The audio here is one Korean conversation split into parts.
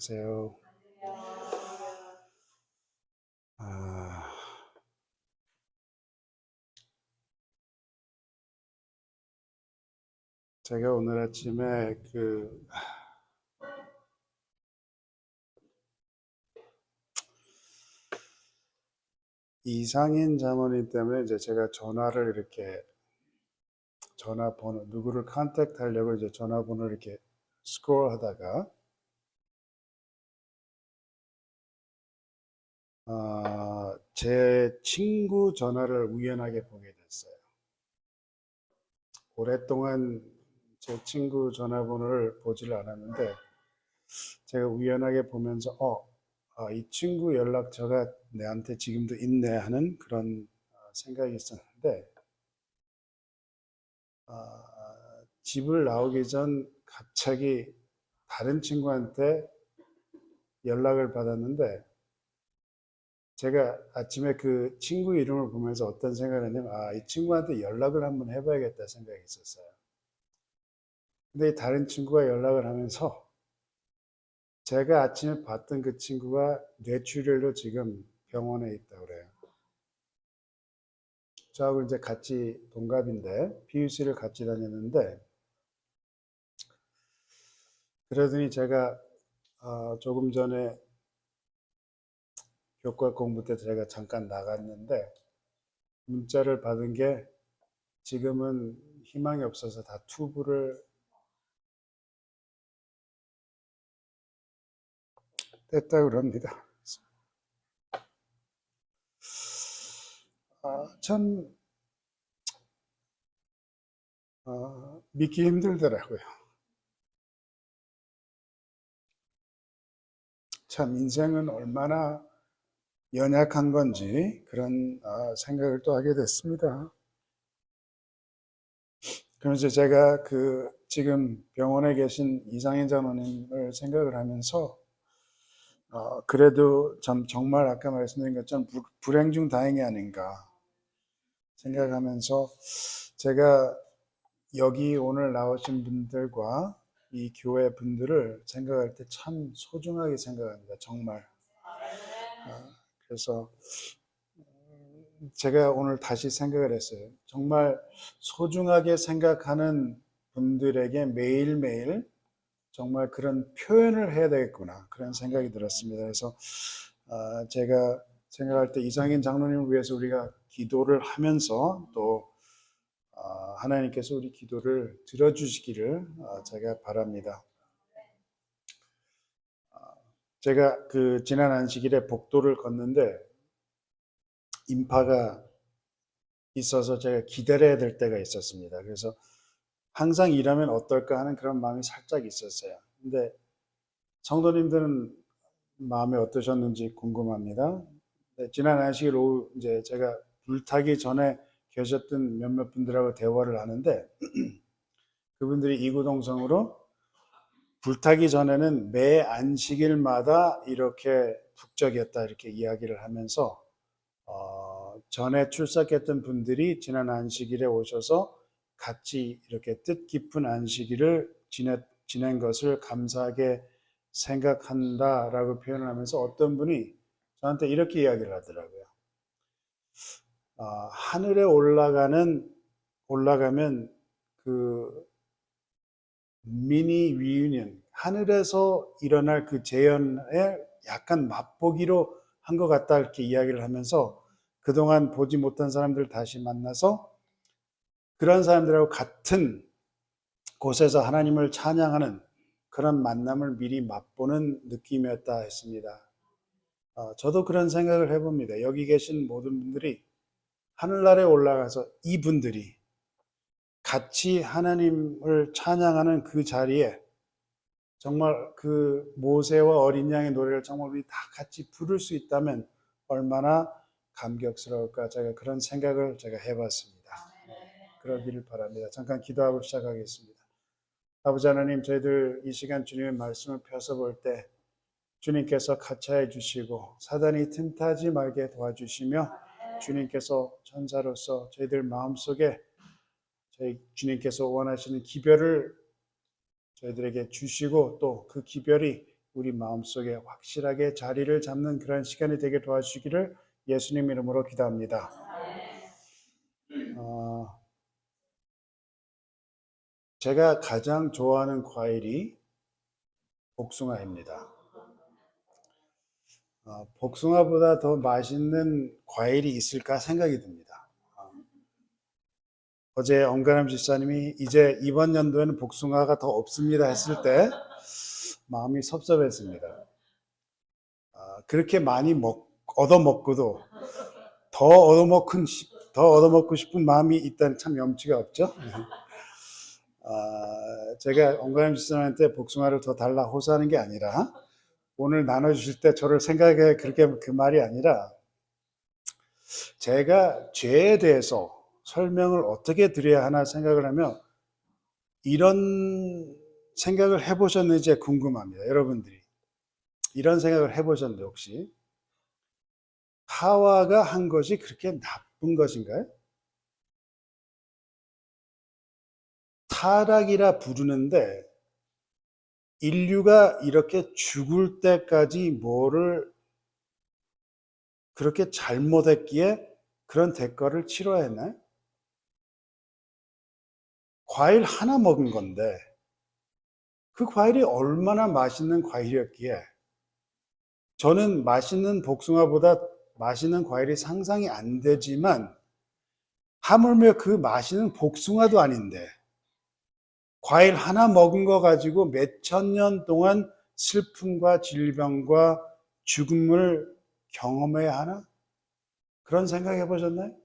안녕하세요. 아, 제가 오늘 아침에 이상인 자문인 때문에 이제 제가 전화를 이렇게 전화번호 누구를 컨택트 하려고 이제 전화번호를 이렇게 스크롤 하다가 제 친구 전화를 우연하게 보게 됐어요. 오랫동안 제 친구 전화번호를 보지를 않았는데 제가 우연하게 보면서 이 친구 연락처가 내한테 지금도 있네 하는 그런 생각이 있었는데 집을 나오기 전 갑자기 다른 친구한테 연락을 받았는데 제가 아침에 그 친구 이름을 보면서 어떤 생각을 했냐면 이 친구한테 연락을 한번 해봐야겠다 생각이 있었어요. 근데 다른 친구가 연락을 하면서 제가 아침에 봤던 그 친구가 뇌출혈로 지금 병원에 있다고 그래요. 저하고 이제 같이 동갑인데 PUC를 같이 다녔는데 그러더니 제가 조금 전에 교과 공부 때 제가 잠깐 나갔는데 문자를 받은 게 지금은 희망이 없어서 다 투부를 뗐다고 그럽니다. 참 믿기 힘들더라고요. 참 인생은 얼마나 연약한 건지 그런 생각을 또 하게 됐습니다. 그러면서 제가 지금 병원에 계신 이상인 장로님을 생각을 하면서 그래도 참 정말 아까 말씀드린 것처럼 불행 중 다행이 아닌가 생각하면서 제가 여기 오늘 나오신 분들과 이 교회 분들을 생각할 때 참 소중하게 생각합니다. 정말. 그래서 제가 오늘 다시 생각을 했어요. 정말 소중하게 생각하는 분들에게 매일매일 정말 그런 표현을 해야 되겠구나 그런 생각이 들었습니다. 그래서 제가 생각할 때 이상인 장로님을 위해서 우리가 기도를 하면서 또 하나님께서 우리 기도를 들어주시기를 제가 바랍니다. 제가 지난 안식일에 복도를 걷는데 인파가 있어서 제가 기다려야 될 때가 있었습니다. 그래서 항상 이러면 어떨까 하는 그런 마음이 살짝 있었어요. 근데 성도님들은 마음이 어떠셨는지 궁금합니다. 네, 지난 안식일 오후 이제 제가 불타기 전에 계셨던 몇몇 분들하고 대화를 하는데 그분들이 이구동성으로 불타기 전에는 매 안식일마다 이렇게 북적였다 이렇게 이야기를 하면서 전에 출석했던 분들이 지난 안식일에 오셔서 같이 이렇게 뜻깊은 안식일을 지낸 것을 감사하게 생각한다라고 표현을 하면서 어떤 분이 저한테 이렇게 이야기를 하더라고요. 하늘에 올라가면 그 미니 리유니언, 하늘에서 일어날 그 재연에 약간 맛보기로 한 것 같다 이렇게 이야기를 하면서 그동안 보지 못한 사람들 다시 만나서 그런 사람들하고 같은 곳에서 하나님을 찬양하는 그런 만남을 미리 맛보는 느낌이었다 했습니다. 저도 그런 생각을 해봅니다. 여기 계신 모든 분들이 하늘나라에 올라가서 이분들이 같이 하나님을 찬양하는 그 자리에 정말 그 모세와 어린 양의 노래를 정말 우리 다 같이 부를 수 있다면 얼마나 감격스러울까 제가 그런 생각을 제가 해봤습니다. 그러기를 바랍니다. 잠깐 기도하고 시작하겠습니다. 아버지 하나님, 저희들 이 시간 주님의 말씀을 펴서 볼 때 주님께서 가차해 주시고 사단이 틈타지 말게 도와주시며 주님께서 천사로서 저희들 마음속에 저희 주님께서 원하시는 기별을 저희들에게 주시고 또 그 기별이 우리 마음속에 확실하게 자리를 잡는 그런 시간이 되게 도와주시기를 예수님 이름으로 기도합니다. 제가 가장 좋아하는 과일이 복숭아입니다. 복숭아보다 더 맛있는 과일이 있을까 생각이 듭니다. 어제 엄가람 집사님이 이제 이번 연도에는 복숭아가 더 없습니다 했을 때 마음이 섭섭했습니다. 그렇게 많이 얻어먹고도 더 얻어먹고 싶은 마음이 있다는 참 염치가 없죠. 제가 엄가람 집사님한테 복숭아를 더 달라 호소하는 게 아니라 오늘 나눠주실 때 저를 생각해 그렇게 그 말이 아니라 제가 죄에 대해서 설명을 어떻게 드려야 하나 생각을 하며 이런 생각을 해보셨는지 궁금합니다. 여러분들이 이런 생각을 해보셨는데 혹시 하와가 한 것이 그렇게 나쁜 것인가요? 타락이라 부르는데 인류가 이렇게 죽을 때까지 뭐를 그렇게 잘못했기에 그런 대가를 치러야 했나요? 과일 하나 먹은 건데 그 과일이 얼마나 맛있는 과일이었기에 저는 맛있는 복숭아보다 맛있는 과일이 상상이 안 되지만 하물며 그 맛있는 복숭아도 아닌데 과일 하나 먹은 거 가지고 몇천 년 동안 슬픔과 질병과 죽음을 경험해야 하나? 그런 생각 해보셨나요?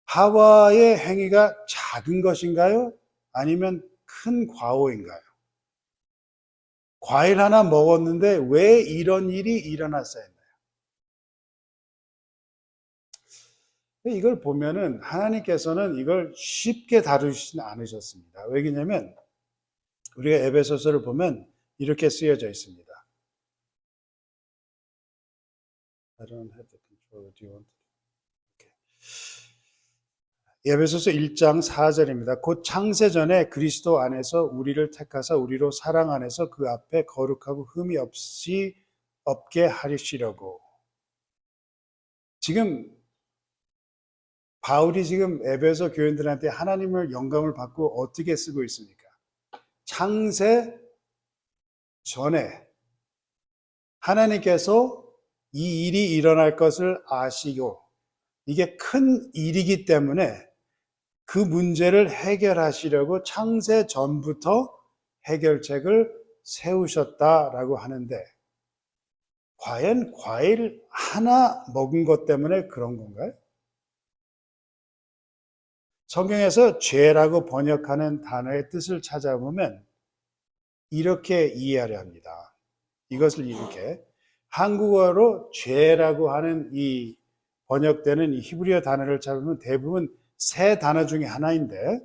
하와의 행위가 작은 것인가요? 아니면 큰 과오인가요? 과일 하나 먹었는데 왜 이런 일이 일어났어야 했나요? 이걸 보면은 하나님께서는 이걸 쉽게 다루시진 않으셨습니다. 왜냐하면 우리가 에베소서를 보면 이렇게 쓰여져 있습니다. I don't have the control. Do you want to? 에베소서 1장 4절입니다. 곧 창세전에 그리스도 안에서 우리를 택하사 우리로 사랑 안에서 그 앞에 거룩하고 흠이 없게 하시려고. 지금 바울이 지금 에베소 교인들한테 하나님을 영감을 받고 어떻게 쓰고 있습니까? 창세 전에 하나님께서 이 일이 일어날 것을 아시고 이게 큰 일이기 때문에 그 문제를 해결하시려고 창세 전부터 해결책을 세우셨다라고 하는데 과연 과일 하나 먹은 것 때문에 그런 건가요? 성경에서 죄라고 번역하는 단어의 뜻을 찾아보면 이렇게 이해하려 합니다. 이것을 이렇게 한국어로 죄라고 하는 이 번역되는 이 히브리어 단어를 찾으면 대부분 세 단어 중에 하나인데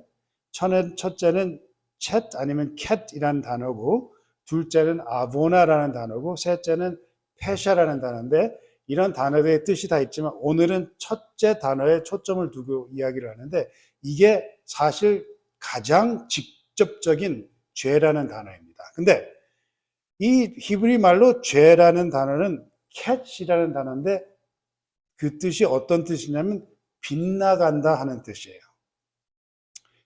첫째는 챗 아니면 캣이라는 단어고 둘째는 아보나라는 단어고 셋째는 페샤라는 단어인데 이런 단어들의 뜻이 다 있지만 오늘은 첫째 단어에 초점을 두고 이야기를 하는데 이게 사실 가장 직접적인 죄라는 단어입니다. 근데 이 히브리 말로 죄라는 단어는 캣이라는 단어인데 그 뜻이 어떤 뜻이냐면 빗나간다 하는 뜻이에요.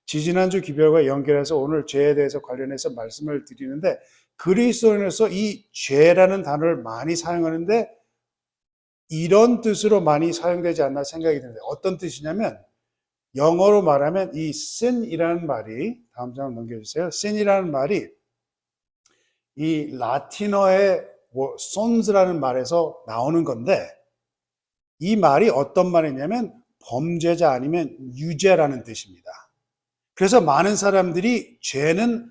지지난주 기별과 연결해서 오늘 죄에 대해서 관련해서 말씀을 드리는데 그리스도인으로서 이 죄라는 단어를 많이 사용하는데 이런 뜻으로 많이 사용되지 않나 생각이 드는데 어떤 뜻이냐면 영어로 말하면 이 sin이라는 말이 다음 장을 넘겨주세요. sin이라는 말이 이 라틴어의 sons라는 말에서 나오는 건데 이 말이 어떤 말이냐면 범죄자 아니면 유죄라는 뜻입니다. 그래서 많은 사람들이 죄는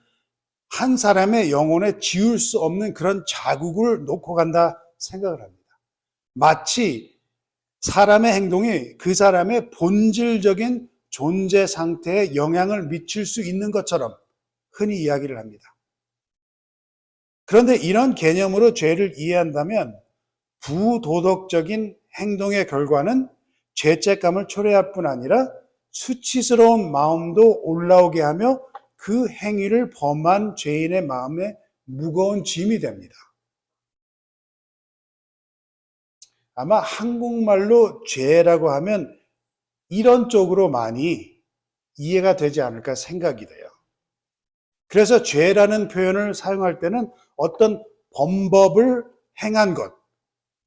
한 사람의 영혼에 지울 수 없는 그런 자국을 놓고 간다 생각을 합니다. 마치 사람의 행동이 그 사람의 본질적인 존재 상태에 영향을 미칠 수 있는 것처럼 흔히 이야기를 합니다. 그런데 이런 개념으로 죄를 이해한다면 부도덕적인 행동의 결과는 죄책감을 초래할 뿐 아니라 수치스러운 마음도 올라오게 하며 그 행위를 범한 죄인의 마음에 무거운 짐이 됩니다. 아마 한국말로 죄라고 하면 이런 쪽으로 많이 이해가 되지 않을까 생각이 돼요. 그래서 죄라는 표현을 사용할 때는 어떤 범법을 행한 것,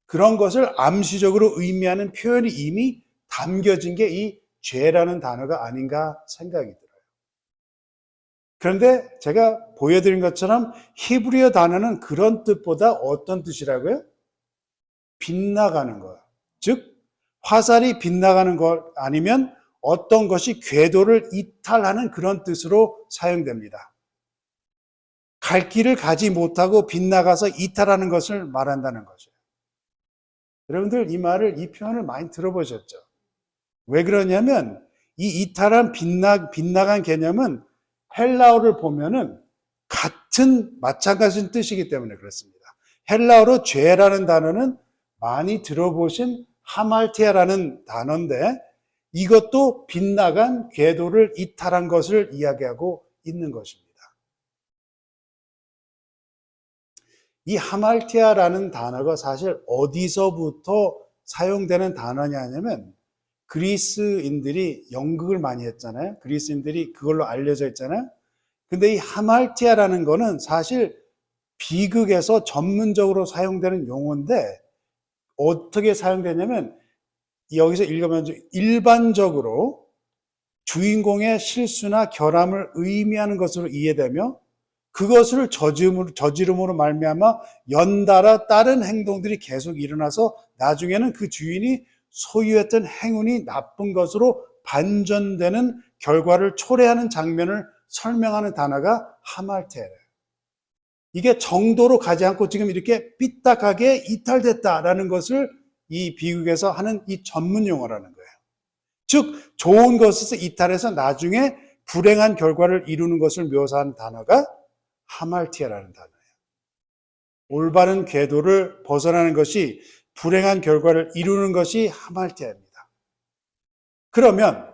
그런 것을 암시적으로 의미하는 표현이 이미 담겨진 게 이 죄라는 단어가 아닌가 생각이 들어요. 그런데 제가 보여드린 것처럼 히브리어 단어는 그런 뜻보다 어떤 뜻이라고요? 빗나가는 것. 즉, 화살이 빗나가는 것 아니면 어떤 것이 궤도를 이탈하는 그런 뜻으로 사용됩니다. 갈 길을 가지 못하고 빗나가서 이탈하는 것을 말한다는 거죠. 여러분들 이 표현을 많이 들어보셨죠? 왜 그러냐면 이 이탈한 빗나간 개념은 헬라어를 보면은 마찬가지인 뜻이기 때문에 그렇습니다. 헬라어로 죄라는 단어는 많이 들어보신 하말티아라는 단어인데 이것도 빗나간 궤도를 이탈한 것을 이야기하고 있는 것입니다. 이 하말티아라는 단어가 사실 어디서부터 사용되는 단어냐면 그리스인들이 연극을 많이 했잖아요. 그리스인들이 그걸로 알려져 있잖아요. 근데 이 하말티아라는 거는 사실 비극에서 전문적으로 사용되는 용어인데 어떻게 사용되냐면 여기서 읽으면 일반적으로 주인공의 실수나 결함을 의미하는 것으로 이해되며 그것을 저지름으로 말미암아 연달아 다른 행동들이 계속 일어나서 나중에는 그 주인이 소유했던 행운이 나쁜 것으로 반전되는 결과를 초래하는 장면을 설명하는 단어가 하말테예요. 이게 정도로 가지 않고 지금 이렇게 삐딱하게 이탈됐다라는 것을 이 비극에서 하는 이 전문 용어라는 거예요. 즉 좋은 것에서 이탈해서 나중에 불행한 결과를 이루는 것을 묘사한 단어가 하말티아라는 단어예요. 올바른 궤도를 벗어나는 것이 불행한 결과를 이루는 것이 하말티아입니다. 그러면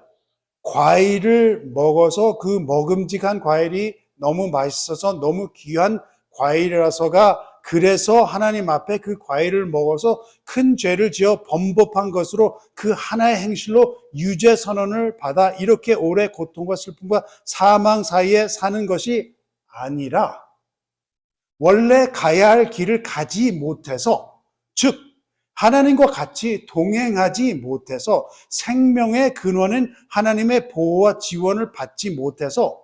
과일을 먹어서 그 먹음직한 과일이 너무 맛있어서 너무 귀한 과일이라서가 그래서 하나님 앞에 그 과일을 먹어서 큰 죄를 지어 범법한 것으로 그 하나의 행실로 유죄 선언을 받아 이렇게 오래 고통과 슬픔과 사망 사이에 사는 것이 아니라 원래 가야 할 길을 가지 못해서 즉 하나님과 같이 동행하지 못해서 생명의 근원인 하나님의 보호와 지원을 받지 못해서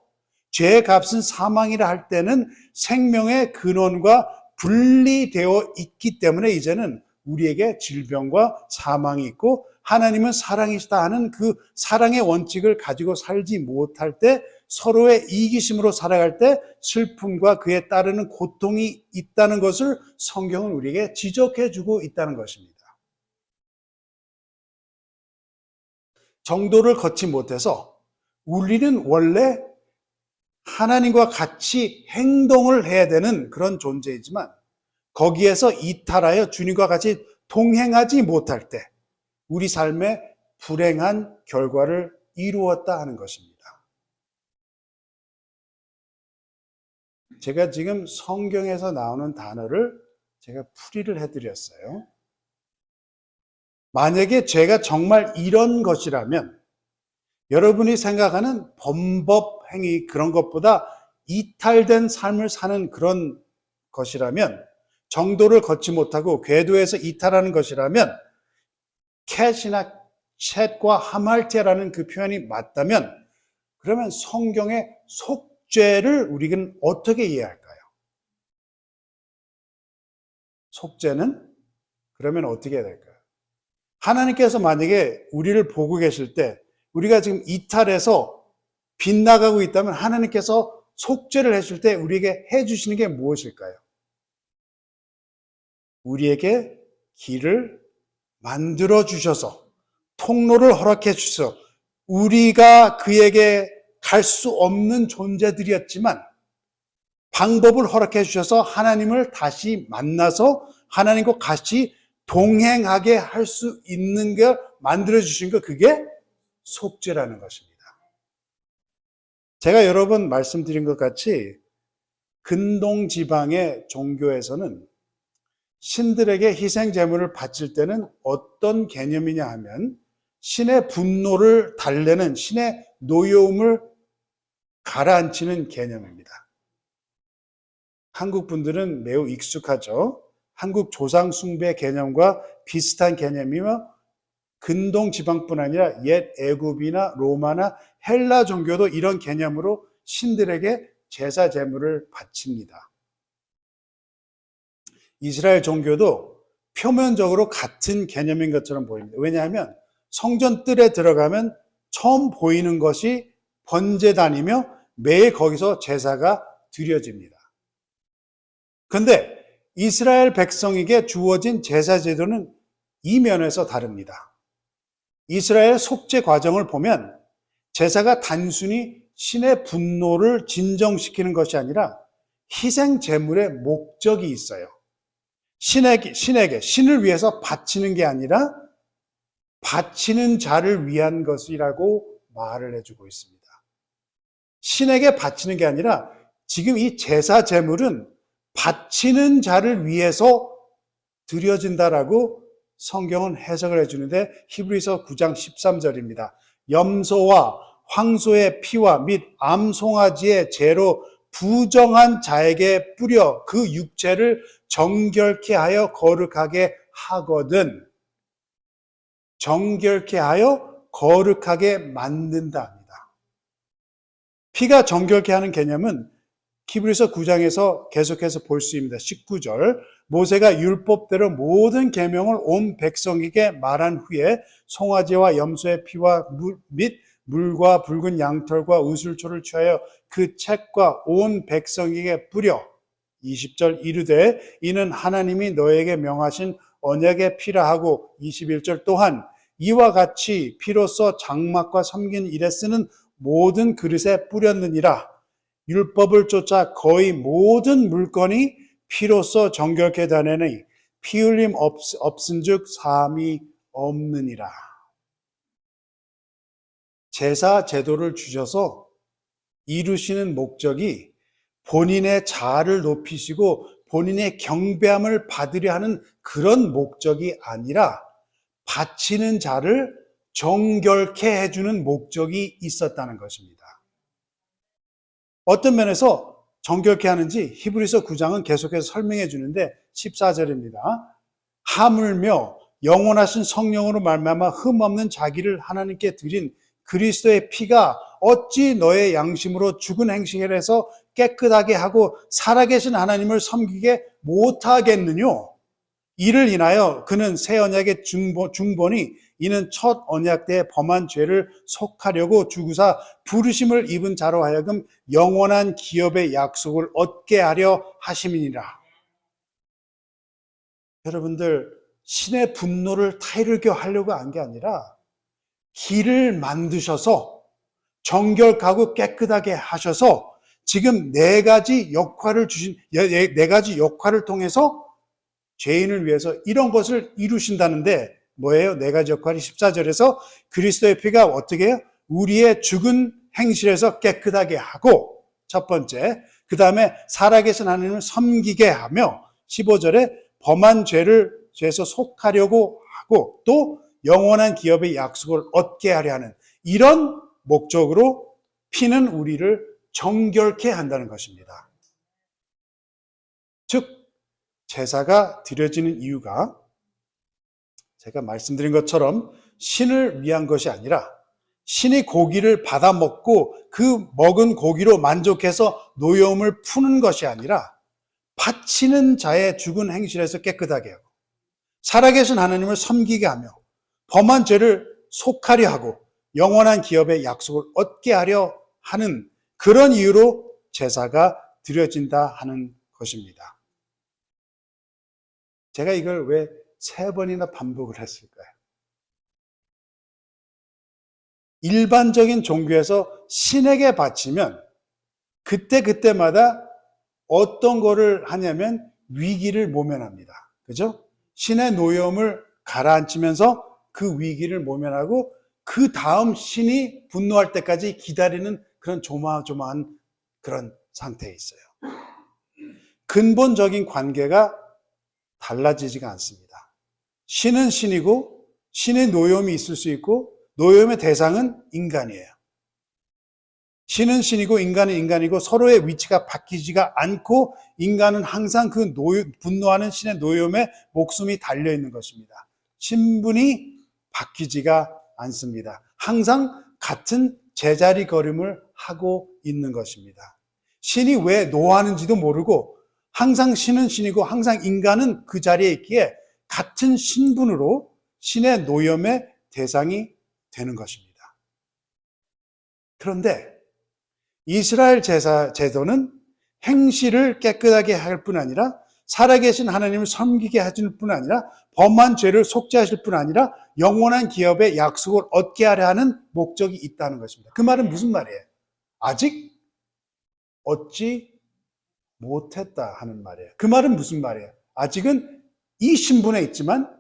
죄의 값은 사망이라 할 때는 생명의 근원과 분리되어 있기 때문에 이제는 우리에게 질병과 사망이 있고 하나님은 사랑이시다 하는 그 사랑의 원칙을 가지고 살지 못할 때 서로의 이기심으로 살아갈 때 슬픔과 그에 따르는 고통이 있다는 것을 성경은 우리에게 지적해 주고 있다는 것입니다. 정도를 걷지 못해서 우리는 원래 하나님과 같이 행동을 해야 되는 그런 존재이지만 거기에서 이탈하여 주님과 같이 동행하지 못할 때 우리 삶에 불행한 결과를 이루었다 하는 것입니다. 제가 지금 성경에서 나오는 단어를 제가 풀이를 해드렸어요. 만약에 죄가 정말 이런 것이라면 여러분이 생각하는 범법 행위 그런 것보다 이탈된 삶을 사는 그런 것이라면 정도를 걷지 못하고 궤도에서 이탈하는 것이라면 캣이나 챗과 하말티아라는 그 표현이 맞다면 그러면 성경의 속죄를 우리는 어떻게 이해할까요? 속죄는 그러면 어떻게 해야 될까요? 하나님께서 만약에 우리를 보고 계실 때 우리가 지금 이탈해서 빗나가고 있다면 하나님께서 속죄를 해줄 때 우리에게 해주시는 게 무엇일까요? 우리에게 길을 만들어 주셔서 통로를 허락해 주셔서 우리가 그에게 갈 수 없는 존재들이었지만 방법을 허락해 주셔서 하나님을 다시 만나서 하나님과 같이 동행하게 할 수 있는 걸 만들어 주신 거 그게 속죄라는 것입니다. 제가 여러 번 말씀드린 것 같이 근동 지방의 종교에서는 신들에게 희생 제물을 바칠 때는 어떤 개념이냐 하면 신의 분노를 달래는, 신의 노여움을 가라앉히는 개념입니다. 한국 분들은 매우 익숙하죠. 한국 조상 숭배 개념과 비슷한 개념이며 근동 지방뿐 아니라 옛 애굽이나 로마나 헬라 종교도 이런 개념으로 신들에게 제사 제물을 바칩니다. 이스라엘 종교도 표면적으로 같은 개념인 것처럼 보입니다. 왜냐하면 성전 뜰에 들어가면 처음 보이는 것이 번제단이며 매일 거기서 제사가 드려집니다. 그런데 이스라엘 백성에게 주어진 제사 제도는 이 면에서 다릅니다. 이스라엘 속죄 과정을 보면 제사가 단순히 신의 분노를 진정시키는 것이 아니라 희생 제물의 목적이 있어요. 신을 위해서 바치는 게 아니라 바치는 자를 위한 것이라고 말을 해주고 있습니다. 신에게 바치는 게 아니라 지금 이 제사 제물은 바치는 자를 위해서 드려진다라고 성경은 해석을 해주는데 히브리서 9장 13절입니다. 염소와 황소의 피와 및 암송아지의 재로 부정한 자에게 뿌려 그 육체를 정결케 하여 거룩하게 하거든. 정결케 하여 거룩하게 만든다 합니다. 피가 정결케 하는 개념은 히브리서 9장에서 계속해서 볼 수 있습니다. 19절 모세가 율법대로 모든 계명을 온 백성에게 말한 후에 송아지와 염소의 피와 및 물과 붉은 양털과 의술초를 취하여 그 책과 온 백성에게 뿌려 20절 이르되 이는 하나님이 너에게 명하신 언약의 피라 하고 21절 또한 이와 같이 피로써 장막과 섬긴 일에 쓰는 모든 그릇에 뿌렸느니라. 율법을 쫓아 거의 모든 물건이 피로써 정결케 되느니 피 흘림 없은즉 사함이 없느니라. 제사 제도를 주셔서 이루시는 목적이 본인의 자아를 높이시고 본인의 경배함을 받으려 하는 그런 목적이 아니라 바치는 자를 정결케 해주는 목적이 있었다는 것입니다. 어떤 면에서 정결케 하는지 히브리서 9장은 계속해서 설명해 주는데 14절입니다. 하물며 영원하신 성령으로 말미암아 흠없는 자기를 하나님께 드린 그리스도의 피가 어찌 너의 양심으로 죽은 행실을 해서 깨끗하게 하고 살아계신 하나님을 섬기게 못하겠느뇨? 이를 인하여 그는 새 언약의 중본이 이는 첫 언약 때 범한 죄를 속하려고 주구사 부르심을 입은 자로 하여금 영원한 기업의 약속을 얻게 하려 하심이니라. 여러분들 신의 분노를 타이르게 하려고 한 게 아니라 길을 만드셔서 정결하고 깨끗하게 하셔서 지금 네 가지 역할을 통해서 죄인을 위해서 이런 것을 이루신다는데 뭐예요? 네 가지 역할이 14절에서 그리스도의 피가 어떻게 해요? 우리의 죽은 행실에서 깨끗하게 하고 첫 번째, 그 다음에 살아계신 하나님을 섬기게 하며 15절에 범한 죄에서 속하려고 하고 또 영원한 기업의 약속을 얻게 하려 하는 이런 목적으로 피는 우리를 정결케 한다는 것입니다. 즉 제사가 드려지는 이유가 제가 말씀드린 것처럼 신을 위한 것이 아니라 신이 고기를 받아 먹고 그 먹은 고기로 만족해서 노여움을 푸는 것이 아니라 바치는 자의 죽은 행실에서 깨끗하게 하고 살아계신 하나님을 섬기게 하며 범한 죄를 속하려 하고 영원한 기업의 약속을 얻게 하려 하는 그런 이유로 제사가 드려진다 하는 것입니다. 제가 이걸 왜 3번이나 반복을 했을까요? 일반적인 종교에서 신에게 바치면 그때마다 어떤 거를 하냐면 위기를 모면합니다. 그죠? 신의 노여움을 가라앉히면서 그 위기를 모면하고 그 다음 신이 분노할 때까지 기다리는 그런 조마조마한 그런 상태에 있어요. 근본적인 관계가 달라지지가 않습니다. 신은 신이고 신의 노여움이 있을 수 있고 노여움의 대상은 인간이에요. 신은 신이고 인간은 인간이고 서로의 위치가 바뀌지가 않고 인간은 항상 그 분노하는 신의 노여움에 목숨이 달려있는 것입니다. 신분이 바뀌지가 않습니다. 항상 같은 제자리 걸음을 하고 있는 것입니다. 신이 왜 노하는지도 모르고 항상 신은 신이고 항상 인간은 그 자리에 있기에 같은 신분으로 신의 노염의 대상이 되는 것입니다. 그런데 이스라엘 제도는 행실을 깨끗하게 할 뿐 아니라 살아계신 하나님을 섬기게 해줄 뿐 아니라 범한 죄를 속죄하실 뿐 아니라 영원한 기업의 약속을 얻게 하려 하는 목적이 있다는 것입니다. 그 말은 무슨 말이에요? 아직 얻지 못했다 하는 말이에요. 그 말은 무슨 말이에요? 아직은 이 신분에 있지만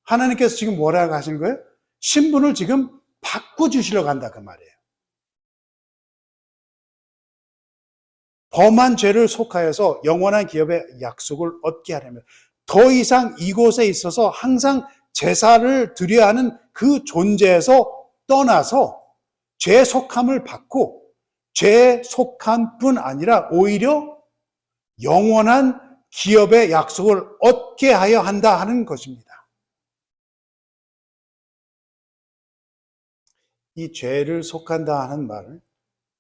하나님께서 지금 뭐라고 하신 거예요? 신분을 지금 바꿔주시려고 한다 그 말이에요. 범한 죄를 속하여서 영원한 기업의 약속을 얻게 하려면 더 이상 이곳에 있어서 항상 제사를 드려야 하는 그 존재에서 떠나서 죄 속함을 받고 죄 속함 뿐 아니라 오히려 영원한 기업의 약속을 얻게 하여 한다 하는 것입니다. 이 죄를 속한다 하는 말을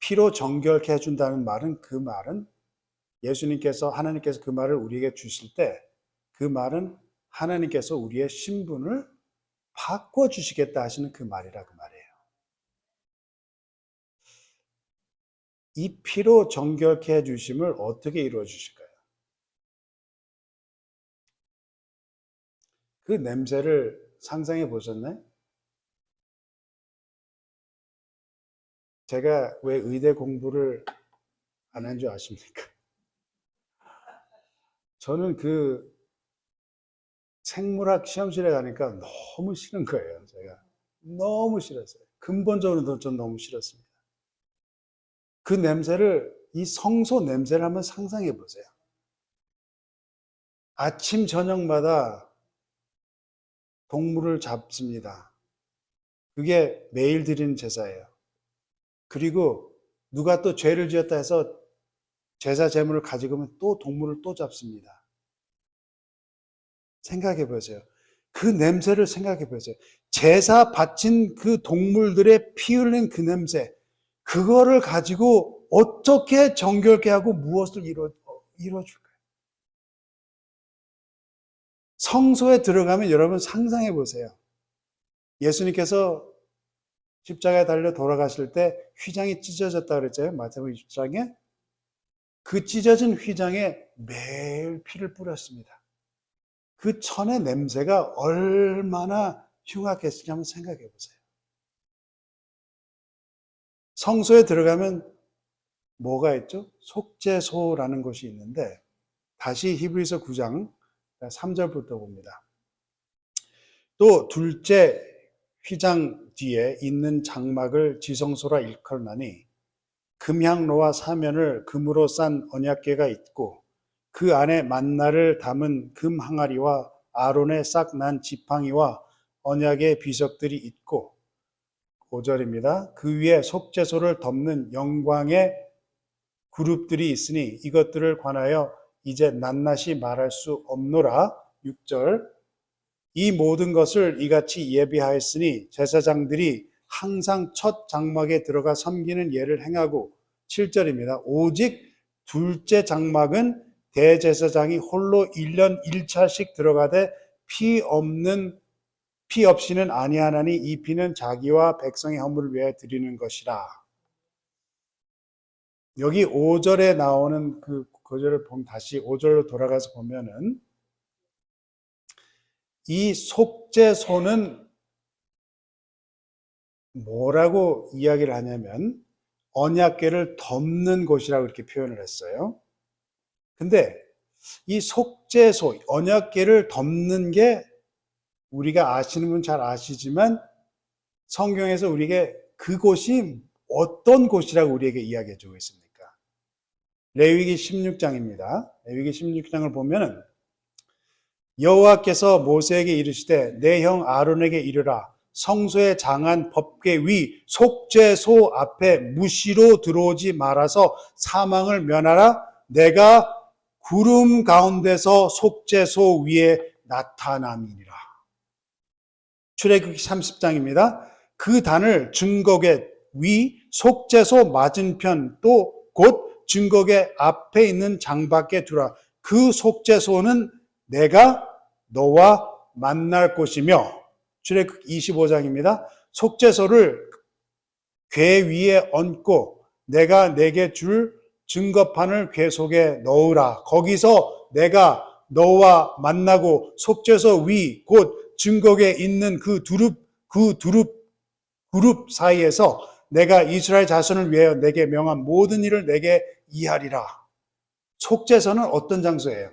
피로 정결케 해준다는 말은 그 말은 예수님께서 하나님께서 그 말을 우리에게 주실 때 그 말은 하나님께서 우리의 신분을 바꿔주시겠다 하시는 그 말이라 그 말이에요. 이 피로 정결케 해주심을 어떻게 이루어 주실까요? 그 냄새를 상상해 보셨나요? 제가 왜 의대 공부를 안 한 줄 아십니까? 저는 그 생물학 시험실에 가니까 너무 싫은 거예요. 제가 너무 싫었어요. 근본적으로 좀 너무 싫었습니다. 그 냄새를 이 성소 냄새를 한번 상상해 보세요. 아침 저녁마다 동물을 잡습니다. 그게 매일 드리는 제사예요. 그리고 누가 또 죄를 지었다 해서 제사 제물을 가지고 오면 또 동물을 또 잡습니다. 생각해 보세요. 그 냄새를 생각해 보세요. 제사 바친 그 동물들의 피 흘린 그 냄새, 그거를 가지고 어떻게 정결케 하고 무엇을 이루어줄까요? 성소에 들어가면 여러분 상상해 보세요. 예수님께서 십자가에 달려 돌아가실 때 휘장이 찢어졌다 그랬잖아요. 마태복음 20장에. 그 찢어진 휘장에 매일 피를 뿌렸습니다. 그 천의 냄새가 얼마나 흉악했을지 한번 생각해 보세요. 성소에 들어가면 뭐가 있죠? 속죄소라는 것이 있는데 다시 히브리서 9장 3절부터 봅니다. 또 둘째 휘장 뒤에 있는 장막을 지성소라 일컬나니 금향로와 사면을 금으로 싼 언약궤가 있고 그 안에 만나를 담은 금 항아리와 아론의 싹 난 지팡이와 언약의 비석들이 있고 5절입니다. 그 위에 속죄소를 덮는 영광의 그룹들이 있으니 이것들을 관하여 이제 낱낱이 말할 수 없노라. 6절 이 모든 것을 이같이 예비하였으니 제사장들이 항상 첫 장막에 들어가 섬기는 예를 행하고 7절입니다. 오직 둘째 장막은 대제사장이 홀로 1년 1차씩 들어가되 피 없이는 아니하나니 이 피는 자기와 백성의 허물을 위해 드리는 것이라. 여기 5절에 나오는 그 구절을 보면 다시 5절로 돌아가서 보면은 이 속죄소는 뭐라고 이야기를 하냐면 언약궤를 덮는 곳이라고 이렇게 표현을 했어요. 근데 이 속죄소, 언약궤를 덮는 게 우리가 아시는 분 잘 아시지만 성경에서 우리에게 그곳이 어떤 곳이라고 우리에게 이야기해 주고 있습니까? 레위기 16장입니다. 레위기 16장을 보면은 여호와께서 모세에게 이르시되 내 형 아론에게 이르라 성소의 장한 법궤 위 속죄소 앞에 무시로 들어오지 말아서 사망을 면하라. 내가 구름 가운데서 속죄소 위에 나타남이니라. 출애굽기 30장입니다. 그 단을 증거궤 위 속죄소 맞은편 또 곧 증거궤 앞에 있는 장밖에 두라. 그 속죄소는 내가 너와 만날 곳이며, 출애굽기 25장입니다. 속죄소를 궤 위에 얹고 내가 내게 줄 증거판을 궤 속에 넣으라. 거기서 내가 너와 만나고 속죄소 위 곧 증거궤에 있는 그 그룹 사이에서 내가 이스라엘 자손을 위하여 내게 명한 모든 일을 내게 이하리라. 속죄소는 어떤 장소예요?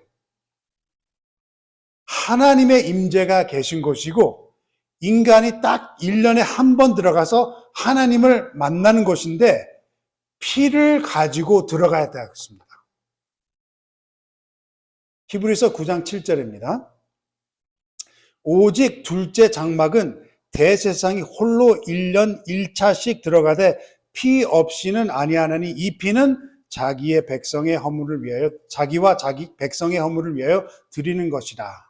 하나님의 임재가 계신 곳이고 인간이 딱 1년에 한 번 들어가서 하나님을 만나는 곳인데 피를 가지고 들어가야 되었습니다. 히브리서 9장 7절입니다. 오직 둘째 장막은 대제사장이 홀로 1년 1차씩 들어가되 피 없이는 아니하나니 이 피는 자기의 백성의 허물을 위하여 자기와 자기 백성의 허물을 위하여 드리는 것이라.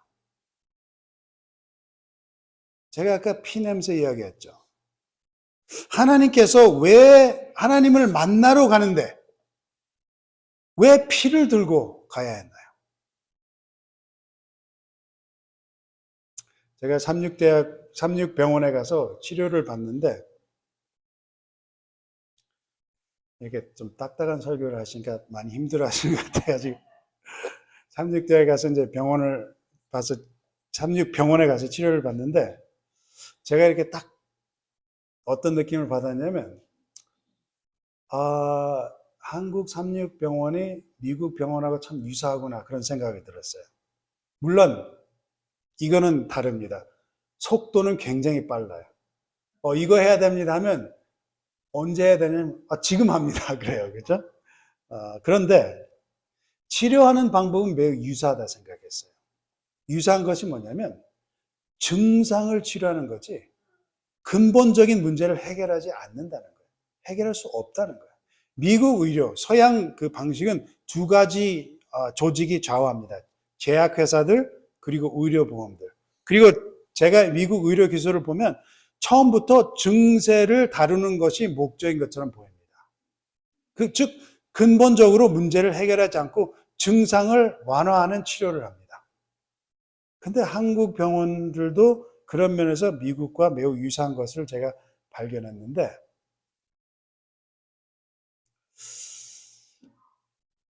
제가 아까 피 냄새 이야기했죠. 하나님께서 왜 하나님을 만나러 가는데 왜 피를 들고 가야 했나요? 제가 삼육병원에 가서 치료를 받는데 이렇게 좀 딱딱한 설교를 하시니까 많이 힘들어 하시는 것 같아요. 지금 삼육대에 가서 이제 삼육병원에 가서 치료를 받는데 제가 이렇게 딱 어떤 느낌을 받았냐면, 한국 삼육병원이 미국 병원하고 참 유사하구나 그런 생각이 들었어요. 물론 이거는 다릅니다. 속도는 굉장히 빨라요. 이거 해야 됩니다 하면 언제 해야 되냐면 지금 합니다. 그래요. 그렇죠? 그런데 치료하는 방법은 매우 유사하다 생각했어요. 유사한 것이 뭐냐면 증상을 치료하는 거지 근본적인 문제를 해결하지 않는다는 거예요. 해결할 수 없다는 거예요. 미국 의료, 서양 그 방식은 두 가지 조직이 좌우합니다. 제약회사들 그리고 의료보험들. 그리고 제가 미국 의료 기술을 보면 처음부터 증세를 다루는 것이 목적인 것처럼 보입니다. 즉 근본적으로 문제를 해결하지 않고 증상을 완화하는 치료를 합니다. 근데 한국 병원들도 그런 면에서 미국과 매우 유사한 것을 제가 발견했는데,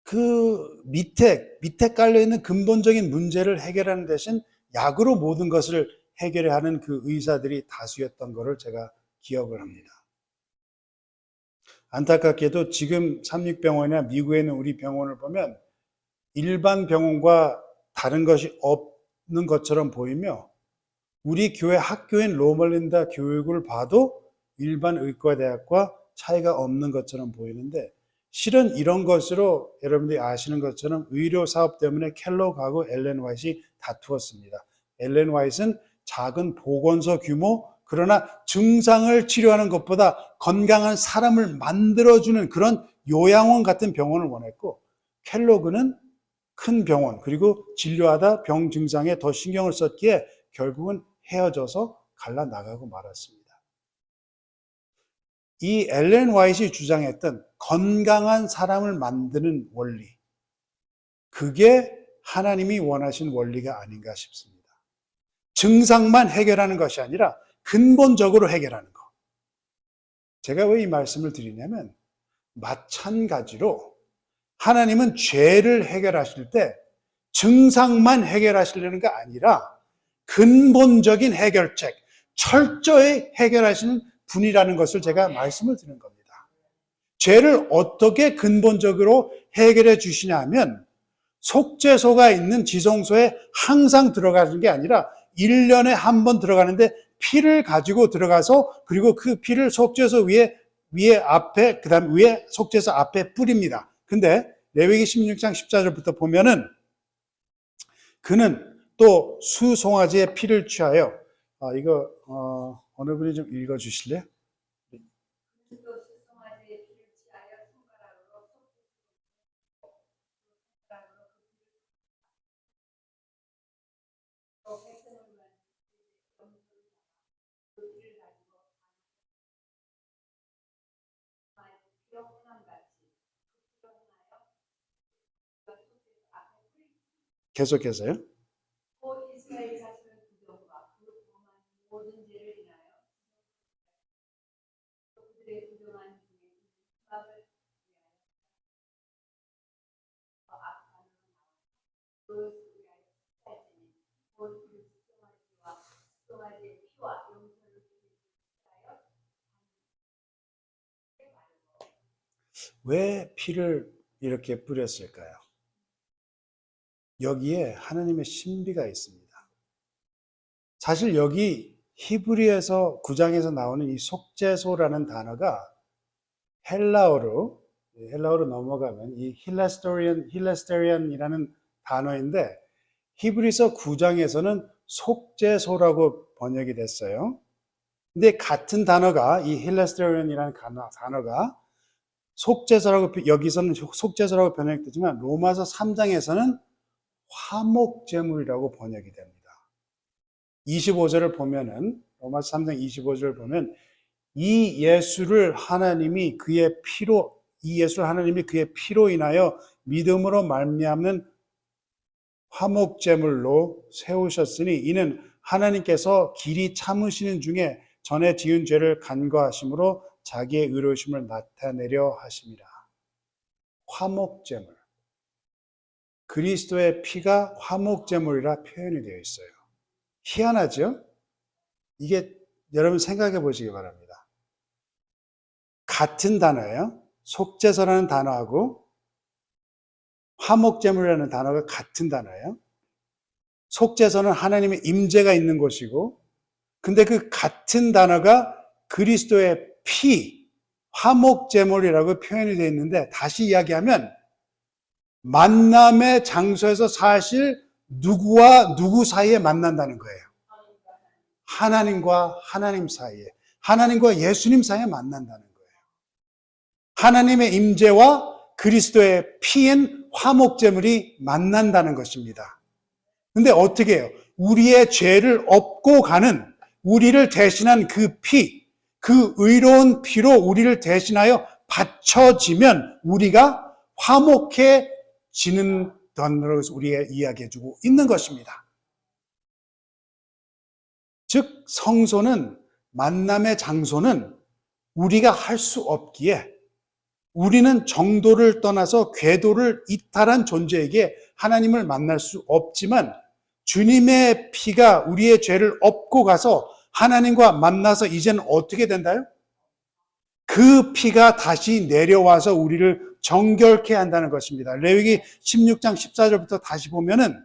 그 밑에 깔려있는 근본적인 문제를 해결하는 대신 약으로 모든 것을 해결해야 하는 그 의사들이 다수였던 것을 제가 기억을 합니다. 안타깝게도 지금 삼육병원이나 미국에 있는 우리 병원을 보면 일반 병원과 다른 것이 없는 것처럼 보이며, 우리 교회 학교인 로멀린다 교육을 봐도 일반 의과대학과 차이가 없는 것처럼 보이는데, 실은 이런 것으로 여러분들이 아시는 것처럼 의료 사업 때문에 켈로그하고 엘렌 화이트이 다투었습니다. 엘렌 화이트는 작은 보건소 규모, 그러나 증상을 치료하는 것보다 건강한 사람을 만들어주는 그런 요양원 같은 병원을 원했고, 켈로그는 큰 병원 그리고 진료하다 병 증상에 더 신경을 썼기에 결국은 헤어져서 갈라나가고 말았습니다. 이 엘렌 화이트이 주장했던 건강한 사람을 만드는 원리, 그게 하나님이 원하신 원리가 아닌가 싶습니다. 증상만 해결하는 것이 아니라 근본적으로 해결하는 것. 제가 왜 이 말씀을 드리냐면, 마찬가지로 하나님은 죄를 해결하실 때 증상만 해결하시려는 게 아니라 근본적인 해결책, 철저히 해결하시는 분이라는 것을 제가 말씀을 드리는 겁니다. 죄를 어떻게 근본적으로 해결해 주시냐 하면, 속죄소가 있는 지성소에 항상 들어가는 게 아니라 1년에 한 번 들어가는데 피를 가지고 들어가서 그리고 그 피를 속죄소 위에 위에 앞에, 그 다음 위에 속죄소 앞에 뿌립니다. 근데 레위기 16장 14절부터 보면은 그는 또 수송아지의 피를 취하여, 이거, 어느 분이 좀 읽어 주실래요? 계속해서요. 왜 피를 이렇게 뿌렸을까요? 여기에 하나님의 신비가 있습니다. 사실 여기 히브리에서 9장에서 나오는 이 속죄소라는 단어가 헬라어로 넘어가면 이 힐레스테리안이라는 단어인데 히브리서 9장에서는 속죄소라고 번역이 됐어요. 근데 같은 단어가 이 힐레스테리안이라는 단어가 속죄소라고 여기서는 속죄소라고 번역이 되지만 로마서 3장에서는 화목제물이라고 번역이 됩니다. 25절을 보면은 로마서 3장 25절을 보면 이 예수를 하나님이 그의 피로 인하여 믿음으로 말미암는 화목제물로 세우셨으니 이는 하나님께서 길이 참으시는 중에 전에 지은 죄를 간과하심으로 자기의 의로우심을 나타내려 하심이라. 화목제물. 그리스도의 피가 화목제물이라 표현이 되어 있어요. 희한하죠? 이게 여러분 생각해 보시기 바랍니다. 같은 단어예요. 속죄소라는 단어하고 화목제물이라는 단어가 같은 단어예요. 속죄소는 하나님의 임재가 있는 곳이고, 근데 그 같은 단어가 그리스도의 피, 화목제물이라고 표현이 되어 있는데, 다시 이야기하면 만남의 장소에서 사실 누구와 누구 사이에 만난다는 거예요. 하나님과 하나님 사이에, 하나님과 예수님 사이에 만난다는 거예요. 하나님의 임재와 그리스도의 피인 화목제물이 만난다는 것입니다. 근데 어떻게 해요? 우리의 죄를 업고 가는, 우리를 대신한 그 피, 그 의로운 피로 우리를 대신하여 바쳐지면 우리가 화목해지는 단어로 우리에 이야기해주고 있는 것입니다. 즉 성소는, 만남의 장소는 우리가 할 수 없기에 우리는 정도를 떠나서 궤도를 이탈한 존재에게 하나님을 만날 수 없지만 주님의 피가 우리의 죄를 업고 가서 하나님과 만나서 이제는 어떻게 된다요? 그 피가 다시 내려와서 우리를 정결케 한다는 것입니다. 레위기 16장 14절부터 다시 보면은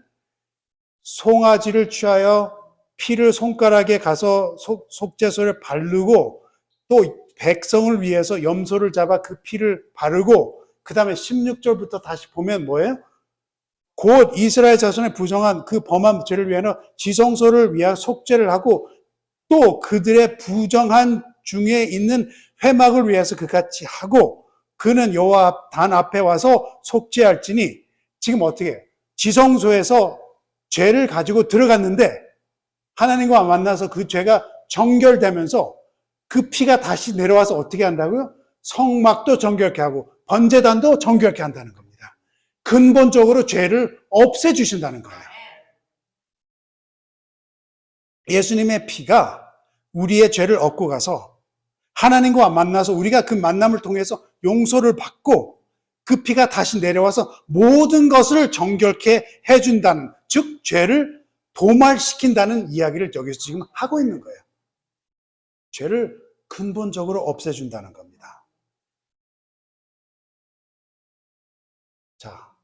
송아지를 취하여 피를 손가락에 가서 속죄소를 바르고 또 백성을 위해서 염소를 잡아 그 피를 바르고 그 다음에 16절부터 다시 보면 뭐예요? 곧 이스라엘 자손의 부정한 그 범한 죄를 위하여 지성소를 위하여 속죄를 하고 또 그들의 부정한 중에 있는 회막을 위해서 그같이 하고 그는 여호와 단 앞에 와서 속죄할지니 지금 어떻게 해요? 지성소에서 죄를 가지고 들어갔는데 하나님과 만나서 그 죄가 정결되면서 그 피가 다시 내려와서 어떻게 한다고요? 성막도 정결케 하고 번제단도 정결케 한다는 겁니다. 근본적으로 죄를 없애주신다는 거예요. 예수님의 피가 우리의 죄를 얻고 가서 하나님과 만나서 우리가 그 만남을 통해서 용서를 받고 그 피가 다시 내려와서 모든 것을 정결케 해준다는, 즉 죄를 도말시킨다는 이야기를 여기서 지금 하고 있는 거예요. 죄를 근본적으로 없애준다는 겁니다. 자,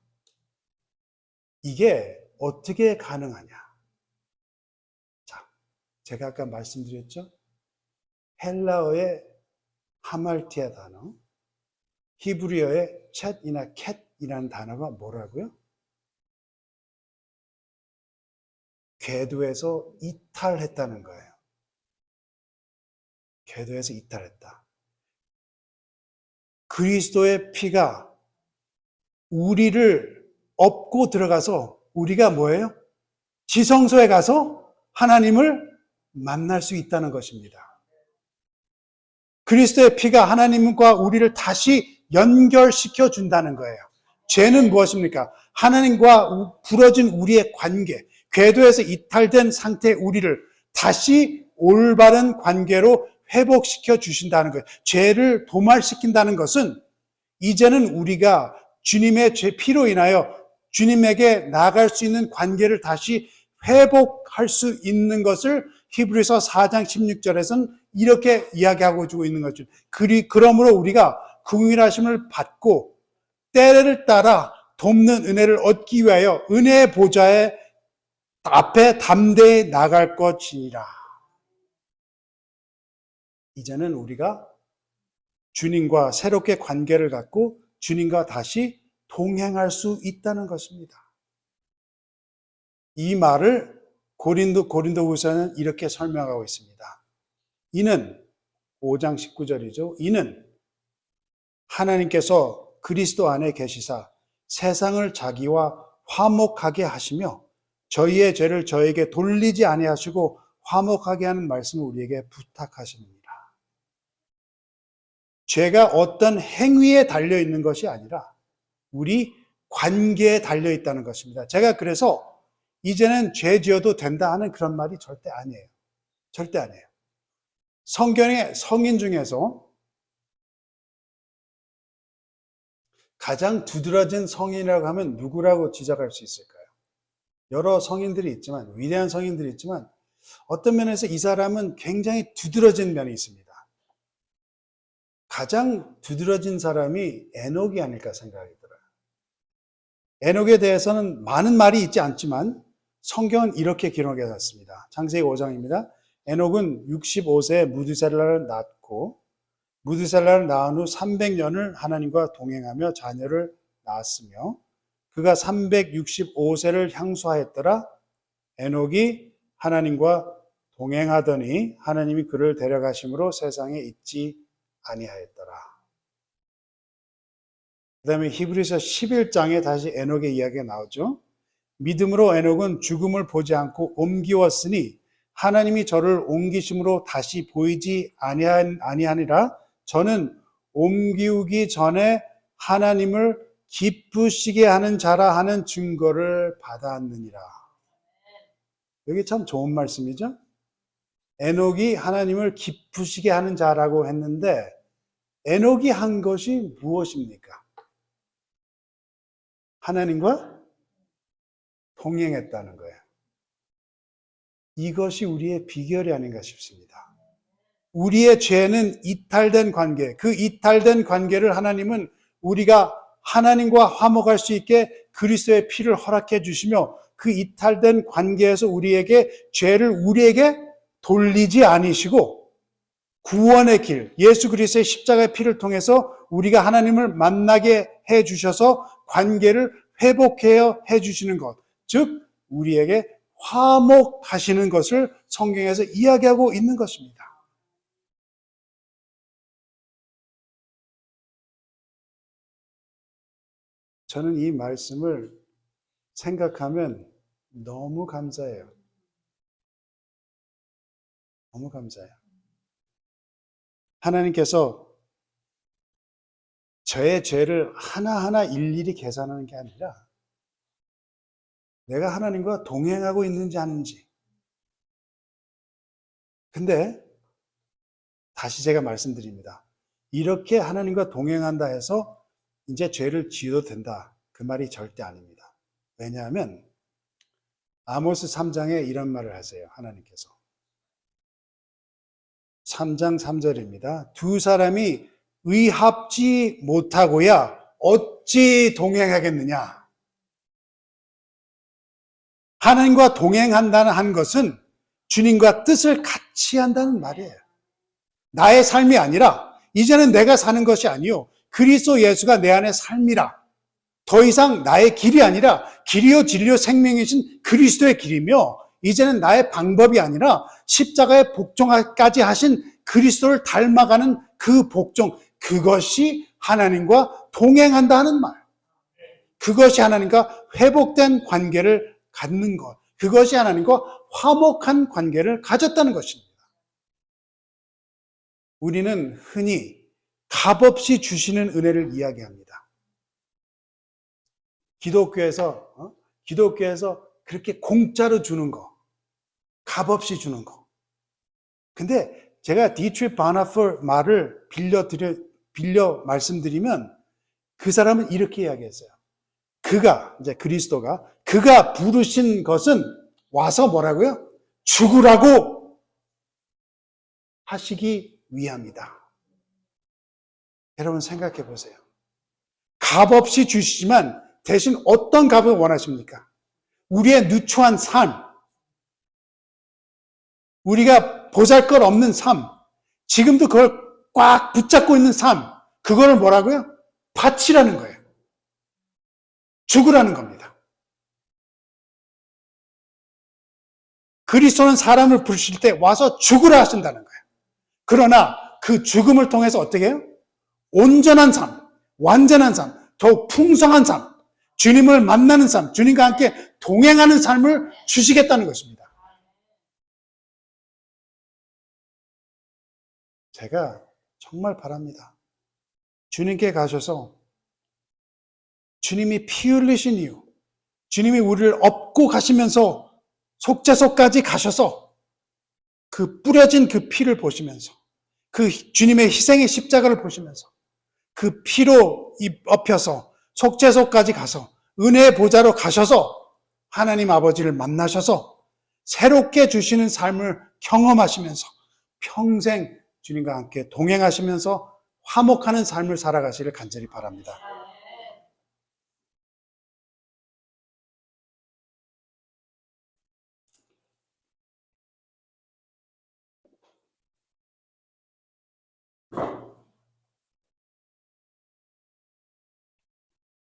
이게 어떻게 가능하냐? 자, 제가 아까 말씀드렸죠? 헬라어의 하말티아 단어, 히브리어의 챗이나 캣이라는 단어가 뭐라고요? 궤도에서 이탈했다는 거예요. 궤도에서 이탈했다. 그리스도의 피가 우리를 업고 들어가서 우리가 뭐예요? 지성소에 가서 하나님을 만날 수 있다는 것입니다. 그리스도의 피가 하나님과 우리를 다시 연결시켜 준다는 거예요. 죄는 무엇입니까? 하나님과 부러진 우리의 관계, 궤도에서 이탈된 상태의 우리를 다시 올바른 관계로 회복시켜 주신다는 거예요. 죄를 도말시킨다는 것은 이제는 우리가 주님의 죄 피로 인하여 주님에게 나아갈 수 있는 관계를 다시 회복할 수 있는 것을 히브리서 4장 16절에서는 이렇게 이야기하고 주고 있는 거죠. 그러므로 우리가 긍휼하심을 받고 때를 따라 돕는 은혜를 얻기 위하여 은혜의 보좌에 앞에 담대히 나갈 것이니라. 이제는 우리가 주님과 새롭게 관계를 갖고 주님과 다시 동행할 수 있다는 것입니다. 이 말을 고린도후서는 이렇게 설명하고 있습니다. 이는 5장 19절이죠. 이는 하나님께서 그리스도 안에 계시사 세상을 자기와 화목하게 하시며 저희의 죄를 저에게 돌리지 아니하시고 화목하게 하는 말씀을 우리에게 부탁하십니다. 죄가 어떤 행위에 달려 있는 것이 아니라 우리 관계에 달려 있다는 것입니다. 제가 그래서 이제는 죄 지어도 된다 하는 그런 말이 절대 아니에요. 절대 아니에요. 성경의 성인 중에서 가장 두드러진 성인이라고 하면 누구라고 지적할 수 있을까요? 여러 성인들이 있지만, 위대한 성인들이 있지만 어떤 면에서 이 사람은 굉장히 두드러진 면이 있습니다. 가장 두드러진 사람이 에녹이 아닐까 생각이 들어요. 에녹에 대해서는 많은 말이 있지 않지만 성경은 이렇게 기록해 놨습니다. 창세기 5장입니다. 에녹은 65세에 무드셀라를 낳고 무드셀라를 낳은 후 300년을 하나님과 동행하며 자녀를 낳았으며 그가 365세를 향수하였더라. 에녹이 하나님과 동행하더니 하나님이 그를 데려가심으로 세상에 있지 아니하였더라. 그 다음에 히브리서 11장에 다시 에녹의 이야기가 나오죠. 믿음으로 에녹은 죽음을 보지 않고 옮기웠으니 하나님이 저를 옮기심으로 다시 보이지 아니하니라. 저는 옮기우기 전에 하나님을 기쁘시게 하는 자라 하는 증거를 받았느니라. 여기 참 좋은 말씀이죠. 에녹이 하나님을 기쁘시게 하는 자라고 했는데 에녹이 한 것이 무엇입니까? 하나님과 동행했다는 거예요. 이것이 우리의 비결이 아닌가 싶습니다. 우리의 죄는 이탈된 관계, 그 이탈된 관계를 하나님은 우리가 하나님과 화목할 수 있게 그리스도의 피를 허락해 주시며 그 이탈된 관계에서 우리에게 죄를 우리에게 돌리지 않으시고 구원의 길, 예수 그리스도의 십자가의 피를 통해서 우리가 하나님을 만나게 해 주셔서 관계를 회복해 주시는 것, 즉 우리에게 화목하시는 것을 성경에서 이야기하고 있는 것입니다. 저는 이 말씀을 생각하면 너무 감사해요. 너무 감사해요. 하나님께서 저의 죄를 하나하나 일일이 계산하는 게 아니라 내가 하나님과 동행하고 있는지 아닌지. 근데 다시 제가 말씀드립니다. 이렇게 하나님과 동행한다 해서 이제 죄를 지어도 된다. 그 말이 절대 아닙니다. 왜냐하면 아모스 3장에 이런 말을 하세요. 하나님께서. 3장 3절입니다. 두 사람이 의합지 못하고야 어찌 동행하겠느냐. 하나님과 동행한다는 한 것은 주님과 뜻을 같이 한다는 말이에요. 나의 삶이 아니라 이제는 내가 사는 것이 아니요 그리스도 예수가 내 안에 삶이라. 더 이상 나의 길이 아니라 길이요 진리요 생명이신 그리스도의 길이며 이제는 나의 방법이 아니라 십자가의 복종까지 하신 그리스도를 닮아가는 그 복종, 그것이 하나님과 동행한다 하는 말. 그것이 하나님과 회복된 관계를 갖는 것. 그것이 하나님과 화목한 관계를 가졌다는 것입니다. 우리는 흔히 값없이 주시는 은혜를 이야기합니다. 기독교에서 그렇게 공짜로 주는 거, 값없이 주는 거. 근데 제가 디트리 바나퍼 말을 빌려 말씀드리면 그 사람은 이렇게 이야기했어요. 이제 그리스도가 부르신 것은 와서 뭐라고요? 죽으라고 하시기 위함이다. 여러분 생각해 보세요. 값없이 주시지만 대신 어떤 값을 원하십니까? 우리의 누추한 삶, 우리가 보잘것없는 삶, 지금도 그걸 꽉 붙잡고 있는 삶, 그거를 뭐라고요? 바치라는 거예요. 죽으라는 겁니다. 그리스도는 사람을 부르실 때 와서 죽으라 하신다는 거예요. 그러나 그 죽음을 통해서 어떻게 해요? 온전한 삶, 완전한 삶, 더욱 풍성한 삶, 주님을 만나는 삶, 주님과 함께 동행하는 삶을 주시겠다는 것입니다. 제가 정말 바랍니다. 주님께 가셔서 주님이 피 흘리신 이유, 주님이 우리를 업고 가시면서 속죄소까지 가셔서 그 뿌려진 그 피를 보시면서 그 주님의 희생의 십자가를 보시면서 그 피로 엎혀서 속죄소까지 가서 은혜의 보좌로 가셔서 하나님 아버지를 만나셔서 새롭게 주시는 삶을 경험하시면서 평생 주님과 함께 동행하시면서 화목하는 삶을 살아가시길 간절히 바랍니다.